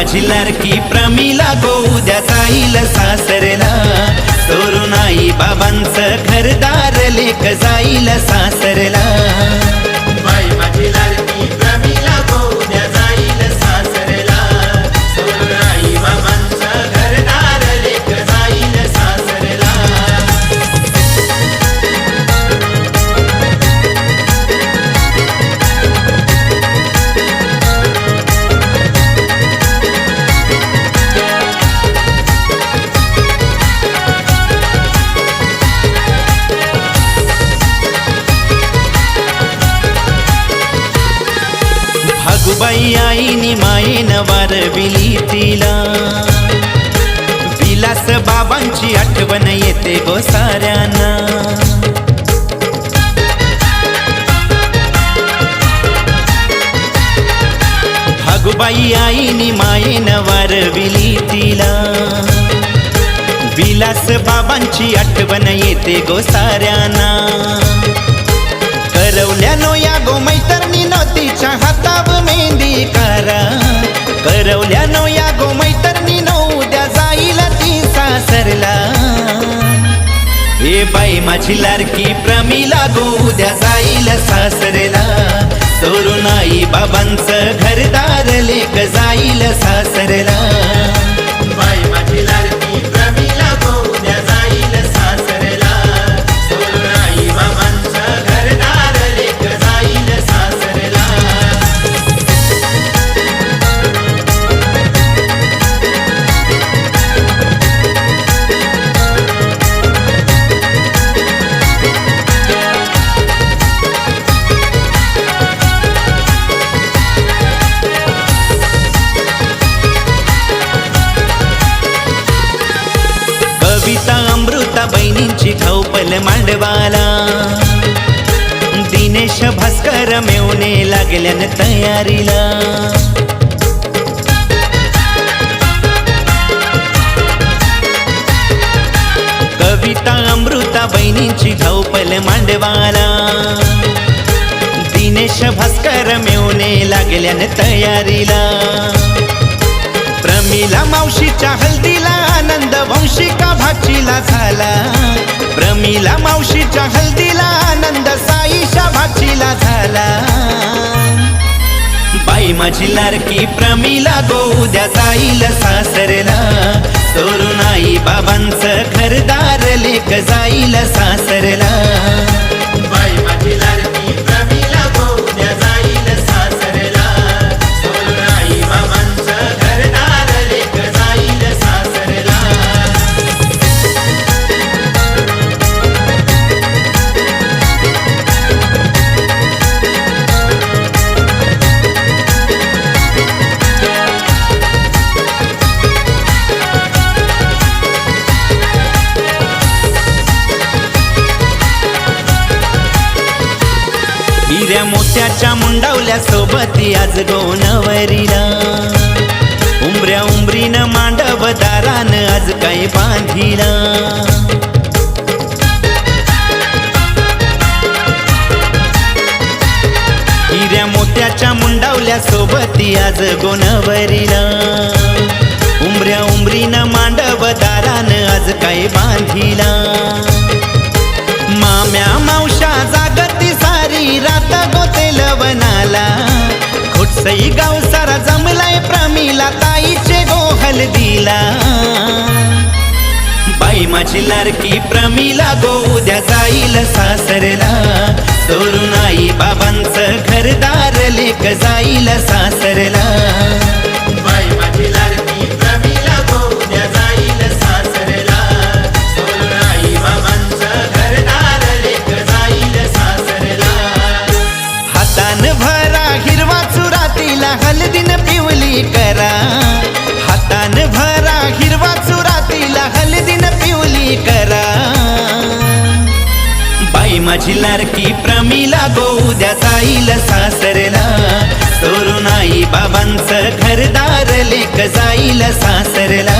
माझी लाडकी प्रमिला गो उद्या जाईल सासरला, सोडून आई बाबांचं घरदार लेक जाईल सासरला। बाई माझी लाडकी प्रमिला गो उद्या जाईल सासरला, सोडून आई बाबांचं घरदार लेक जाईल सासरला। भागुबाई आईनी मायेन वारविली तिला, विलास बाबांची आठवण येते गो साऱ्यांना। भागुबाई आईनी मायेन वारविली तिला, विलास बाबांची आठवण येते गो साऱ्यांना। करवल्यानो या गो मैत्रिणीनो तिच्या हाताव मेहंदी करा, करवल्यानो या गो मैत्रिणीनो उद्या जाईल ती सासरला। हे बाई माझी लाडकी प्रमिला गो उद्या जाईल सासरला, सोडून आई बाबांचं घरदार लेक जाईल सासरला। बाई माझी लाडकी प्रमिला गो उद्या जाईल सासरला, सोडून आई बाबांचं घरदार लेक जाईल सासरला। कविता अमृता बहिणींची खौपल मांडवाला, दिनेश भास्कर मेवणे लागल्यान तयारीला। कविता अमृता बहिणींची खौपल मांडवाला, दिनेश भास्कर मेवणे लागल्यान तयारीला। प्रमिला मावशीच्या हल्दीला आनंद वंशिका भाचीला झाला, प्रमिला मावशीच्या हल्दीला आनंद साईशा भाचीला झाला। बाई माझी लाडकी प्रमिला गो उद्या जाईल सासरला, सोडून आई बाबांचं घरदार लेक जाईल सासरला। बाई माझी लाडकी प्रमिला गो उद्या जाईल सासरला, सोडून आई बाबांचं घरदार लेक जाईल सासरला। हिऱ्या मोत्याच्या मुंडावल्या सोबती आज गोनवरीला, उंबऱ्या उंबरीनं मांडव दारान आज काय बांधिला। हिऱ्या मोत्याच्या मुंडावल्या सोबती आज गोनवरीला, उंबऱ्या उंबरीनं मांडव दारान आज काय बांधिला। माम्या मावशा जागती सारी रात गोते लवनाला, खोटसई गाव सारा जमलाय प्रमिला ताईचे गो हल्दीला। बाई माझी लाडकी प्रमिला गो उद्या जाईल सासरला, सोडून आई बाबांचं घरदार लेक जाईल सासरला। बाई माझी लाडकी प्रमिला गो उद्या जाईल सासरला, सोडून आई बाबांचं घरदार लेक जाईल सासरला। हातान भरा हिरवा चुरा तिला हलदीन पिवली करा, हातान भरा हिरवा चुरा तिला हलदीन पिवली करा। बाई माझी लाडकी प्रमिला गो उद्या जाईल सासरला, सोडून आई बाबांचं घरदार लेक जाईल सासरला।